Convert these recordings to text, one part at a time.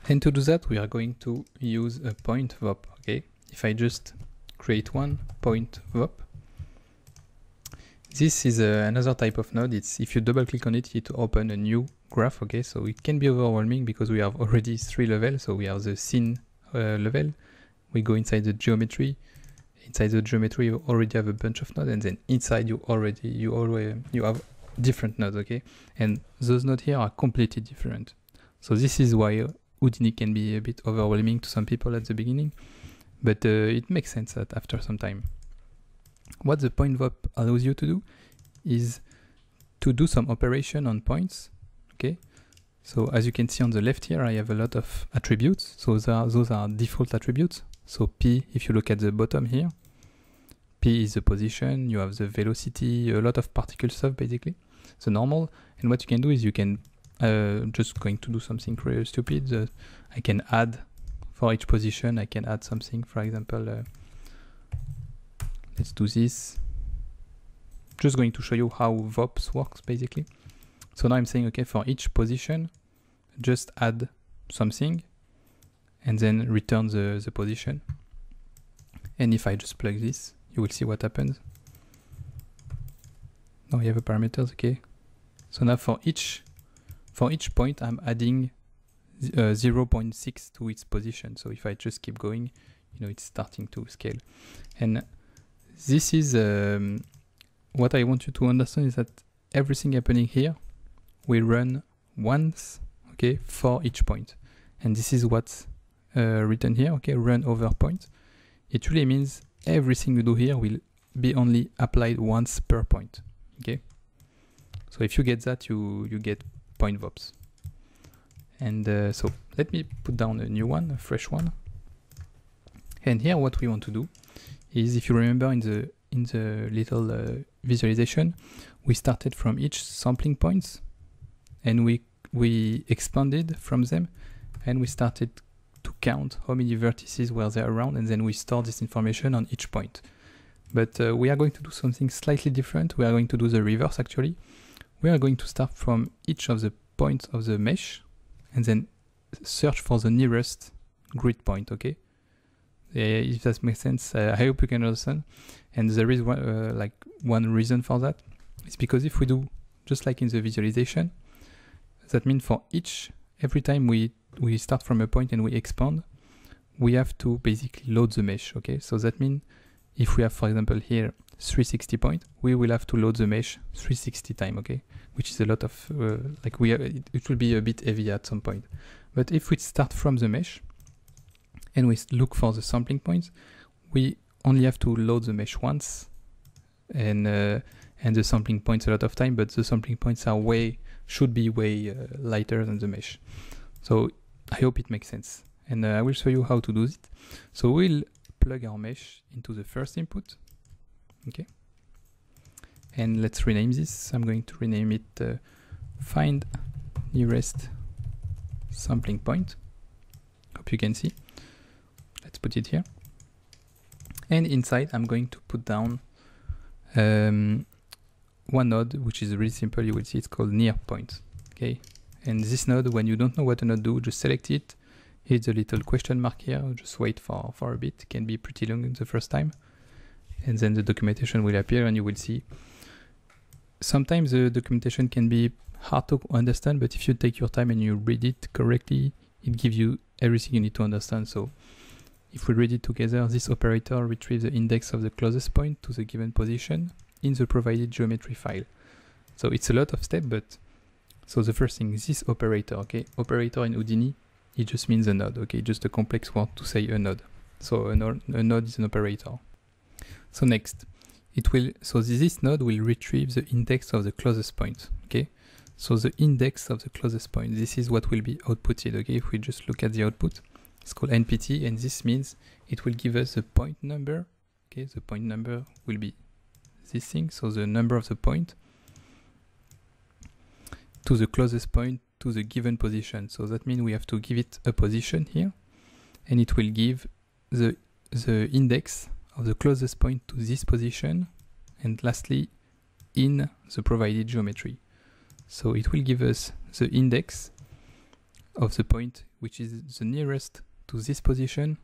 And to do that, we are going to use a point VOP, okay? If I just create one point VOP, this is another type of node. It's if you double click on it, it open a new graph, okay? So it can be overwhelming because we have already 3 levels. So we have the scene level, we go inside the geometry. Inside the geometry, you already have a bunch of nodes, and then inside you have different nodes, okay? And those nodes here are completely different. So this is why Houdini can be a bit overwhelming to some people at the beginning, but it makes sense that after some time. What the point VOP allows you to do is to do some operation on points, okay? So as you can see on the left here, I have a lot of attributes. So those are default attributes. So P, if you look at the bottom here, P is the position, you have the velocity, a lot of particle stuff basically, the normal. And what you can do is you can, just going to do something really stupid, I can add, for each position, I can add something, for example, let's do this. Just going to show you how VOPs works basically. So now I'm saying, okay, for each position, just add something and then return the position. And if I just plug this, you will see what happens. Now you have the parameters, okay. So now for each point, I'm adding 0.6 to its position. So if I just keep going, you know, it's starting to scale. And this is what I want you to understand is that everything happening here will run once, okay, for each point. And this is what's written here, okay, run over point. It really means everything you do here will be only applied once per point, okay? So if you get that, you get point VOPs. And so let me put down a new one, a fresh one. And here what we want to do is, if you remember in the little visualization, we started from each sampling points and we expanded from them, and we started to count how many vertices were there around, and then we store this information on each point. But we are going to do something slightly different. We are going to do the reverse actually. We are going to start from each of the points of the mesh and then search for the nearest grid point, okay? If that makes sense, I hope you can understand. And there is one reason for that. It's because if we do just like in the visualization, that means for every time we start from a point and we expand, we have to basically load the mesh, okay? So that means if we have, for example, here 360 point, we will have to load the mesh 360 times, okay? Which is a lot of, it will be a bit heavy at some point. But if we start from the mesh and we look for the sampling points, we only have to load the mesh once, and the sampling points a lot of time, but the sampling points should be way lighter than the mesh. So I hope it makes sense. And I will show you how to do it. So we'll plug our mesh into the first input, okay? And let's rename this. I'm going to rename it find nearest sampling point. Hope you can see. Let's put it here. And inside, I'm going to put down one node, which is really simple. You will see it's called near point, okay? And this node, when you don't know what to node do, just select it, hit the little question mark here, just wait for a bit. It can be pretty long the first time. And then the documentation will appear and you will see. Sometimes the documentation can be hard to understand, but if you take your time and you read it correctly, it gives you everything you need to understand. So if we read it together, this operator retrieves the index of the closest point to the given position in the provided geometry file. So it's a lot of steps, but so the first thing is this operator, okay? Operator in Houdini, it just means a node, okay? Just a complex word to say a node. So a node is an operator. So next, this node will retrieve the index of the closest point, okay? So the index of the closest point, this is what will be outputted, okay? If we just look at the output, it's called NPT, and this means it will give us the point number, okay? The point number will be this thing, so the number of the point to the closest point to the given position. So that means we have to give it a position here, and it will give the index of the closest point to this position, and lastly in the provided geometry. So it will give us the index of the point which is the nearest to this position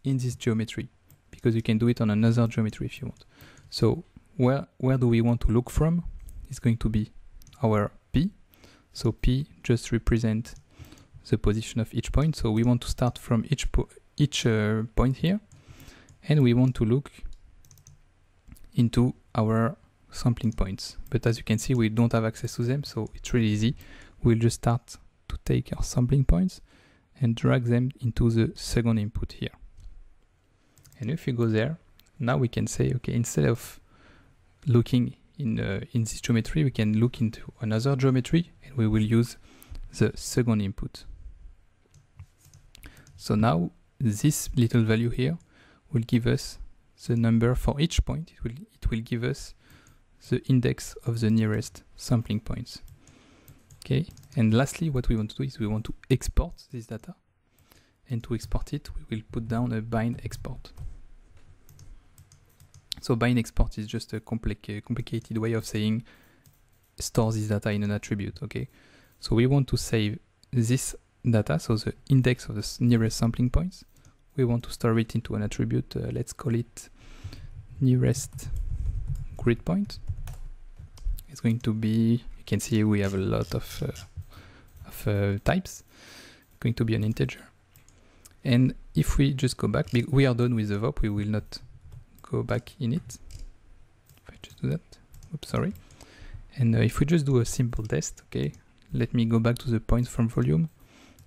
in this geometry, because you can do it on another geometry if you want. So where do we want to look from? It's going to be our P. So P just represents the position of each point. So we want to start from each point here, and we want to look into our sampling points. But as you can see, we don't have access to them, so it's really easy. We'll just start to take our sampling points and drag them into the second input here. And if you go there, now we can say, okay, instead of looking in this geometry, we can look into another geometry, and we will use the second input. So now this little value here will give us the number for each point. It will give us the index of the nearest sampling points. Okay, and lastly, what we want to do is we want to export this data, and to export it, we will put down a bind export. So bind export is just a complicated way of saying store this data in an attribute. Okay, so we want to save this data, so the index of the nearest sampling points. We want to store it into an attribute. Let's call it nearest grid point. It's going to be, you can see we have a lot of types. It's going to be an integer. And if we just go back, we are done with the VOP, we will not go back in it. If I just do that, oops, sorry. And if we just do a simple test, okay, let me go back to the points from volume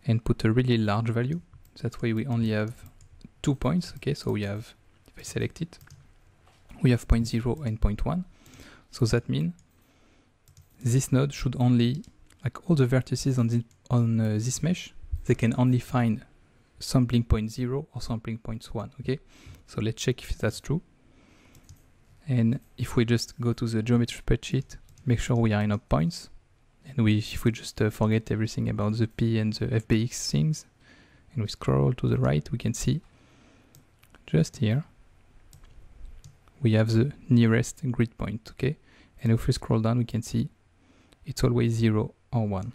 and put a really large value. That way we only have 2 points, okay, so we have, if I select it, we have 0.0 and 0.1. So that means this node should only, like all the vertices on this mesh, they can only find sampling point 0 or sampling point 1, okay? So let's check if that's true. And if we just go to the geometry spreadsheet, make sure we are in our points, and if we just forget everything about the P and the FBX things, and we scroll to the right, we can see just here we have the nearest grid point, okay? And if we scroll down, we can see it's always 0 or 1.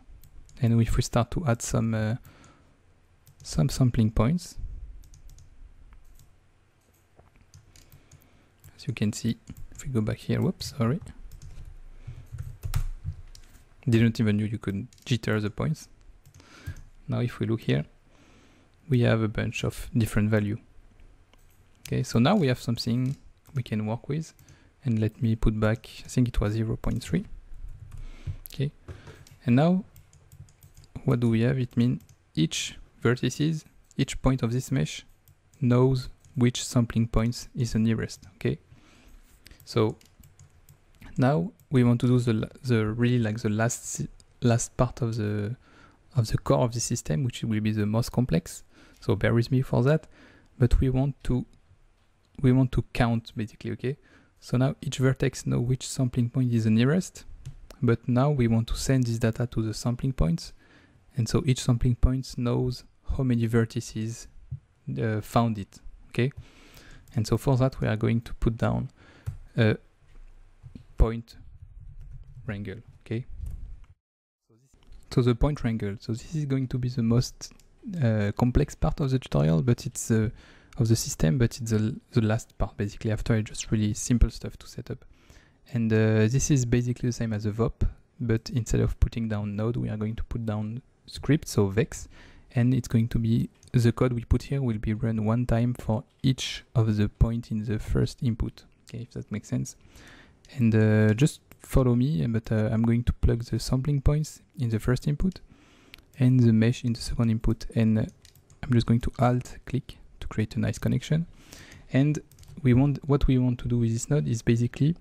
And if we start to add some sampling points, as you can see, if we go back here, whoops, sorry, didn't even know you could jitter the points. Now if we look here, we have a bunch of different value. Okay, so now we have something we can work with, and let me put back, I think it was 0.3. Okay, and now what do we have? It means each vertices, each point of this mesh knows which sampling points is the nearest. Okay, so now we want to do the really like the last part of the core of the system, which will be the most complex. So bear with me for that. But we want to count basically. Okay, so now each vertex knows which sampling point is the nearest, but now we want to send this data to the sampling points, and so each sampling point knows how many vertices found it. Okay, and so for that we are going to put down a point wrangle. Okay, so the point wrangle, so this is going to be the most complex part of the tutorial, but it's of the system, but it's the last part basically. After it's just really simple stuff to set up, and this is basically the same as a VOP, but instead of putting down node, we are going to put down script, so vex, and it's going to be the code we put here will be run one time for each of the point in the first input. Okay, if that makes sense. And just follow me, but I'm going to plug the sampling points in the first input and the mesh in the second input, and I'm just going to alt click to create a nice connection. And what we want to do with this node is basically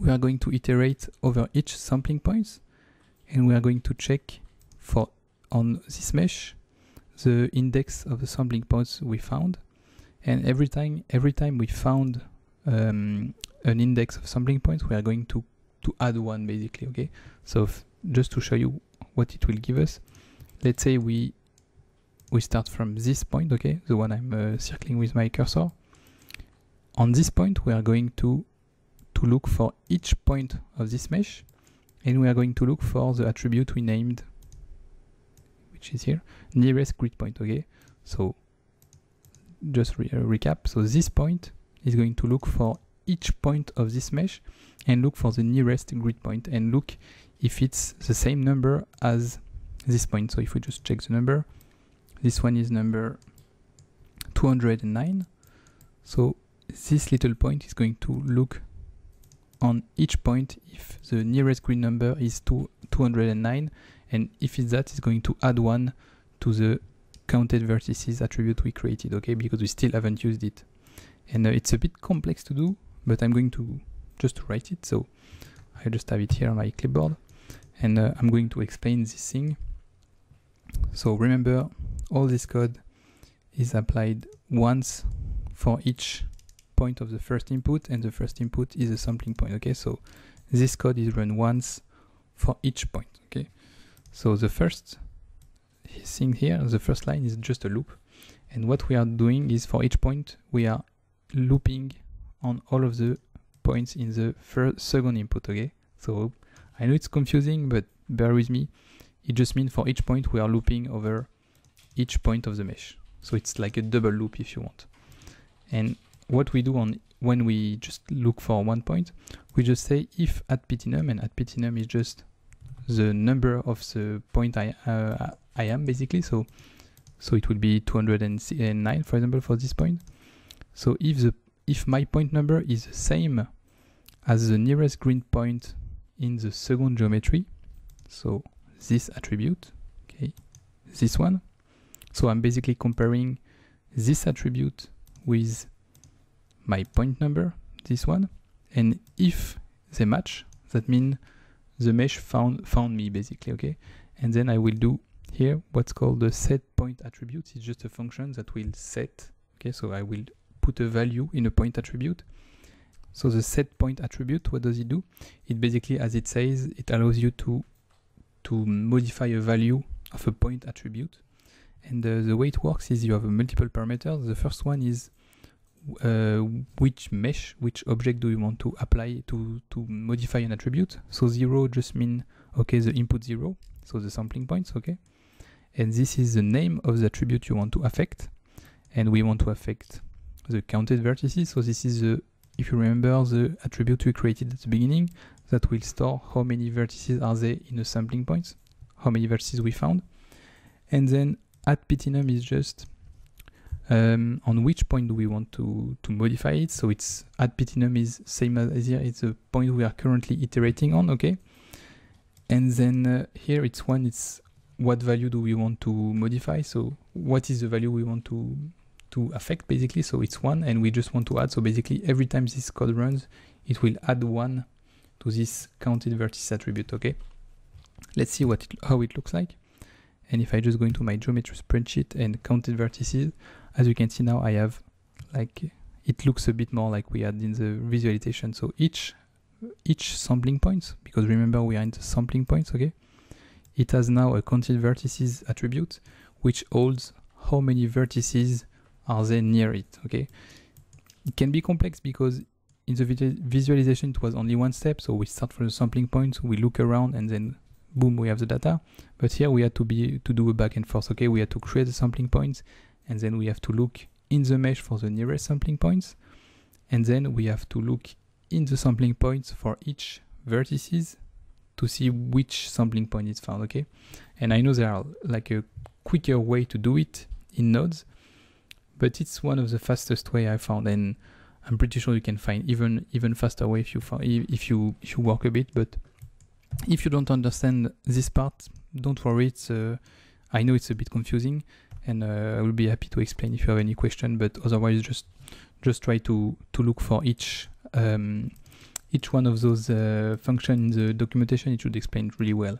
we are going to iterate over each sampling points, and we are going to check for on this mesh the index of the sampling points we found, and every time we found an index of sampling points, we are going to add one basically. Okay, so just to show you what it will give us, let's say we start from this point, okay, the one I'm circling with my cursor. On this point we are going to look for each point of this mesh, and we are going to look for the attribute we named, which is here, nearest grid point, okay? So just recap. So this point is going to look for each point of this mesh and look for the nearest grid point and look if it's the same number as this point. So if we just check the number, this one is number 209. So this little point is going to look on each point if the nearest grid number is 209, and if it's that, it's going to add 1 to the counted vertices attribute we created, okay, because we still haven't used it. And it's a bit complex to do, but I'm going to just write it. So I just have it here on my clipboard, and I'm going to explain this thing. So remember, all this code is applied once for each point of the first input, and the first input is a sampling point, okay? So this code is run once for each point, okay? So the first thing here, the first line is just a loop, and what we are doing is for each point we are looping on all of the points in the second input, okay? So I know it's confusing, but bear with me. It just means for each point we are looping over each point of the mesh. So it's like a double loop if you want. And what we do when we just look for one point, we just say if at ptnum, and at ptnum is just the number of the point I am basically. So it will be 209, for example, for this point. So if my point number is the same as the nearest grid point in the second geometry, so this attribute, okay, this one. So I'm basically comparing this attribute with my point number, this one, and if they match, that means the mesh found me basically, okay? And then I will do here what's called the set point attribute. It's just a function that will set, okay? So I will put a value in a point attribute. So the set point attribute, what does it do? It basically, as it says, it allows you to modify a value of a point attribute. And the way it works is you have multiple parameters. The first one is which mesh, which object do you want to apply to modify an attribute. So 0 just mean, okay, the input 0, so the sampling points, okay? And this is the name of the attribute you want to affect. And we want to affect the counted vertices. So this is the, if you remember, the attribute we created at the beginning that will store how many vertices are there in the sampling points, how many vertices we found. And then at ptnum is just on which point do we want to modify it. So it's at ptnum is same as here, it's a point we are currently iterating on, okay? And then here it's what value do we want to modify. So what is the value we want to affect basically. So it's 1, and we just want to add. So basically every time this code runs, it will add 1 to this counted vertices attribute, okay? Let's see how it looks like. And if I just go into my geometry spreadsheet and counted vertices, as you can see now, I have like, it looks a bit more like we had in the visualization. So each sampling points, because remember we are in the sampling points, okay? It has now a counted vertices attribute, which holds how many vertices are there near it, okay? It can be complex because in the visualization it was only one step. So we start from the sampling point, we look around, and then boom, we have the data. But here we had to do a back and forth, okay? We had to create the sampling points, and then we have to look in the mesh for the nearest sampling points, and then we have to look in the sampling points for each vertices to see which sampling point is found, okay? And I know there are like a quicker way to do it in nodes, but it's one of the fastest way I found, and I'm pretty sure you can find even faster way if you work a bit. But if you don't understand this part, don't worry. I know it's a bit confusing, and I will be happy to explain if you have any question. But otherwise, just try to look for each one of those functions in the documentation. It should explain really well.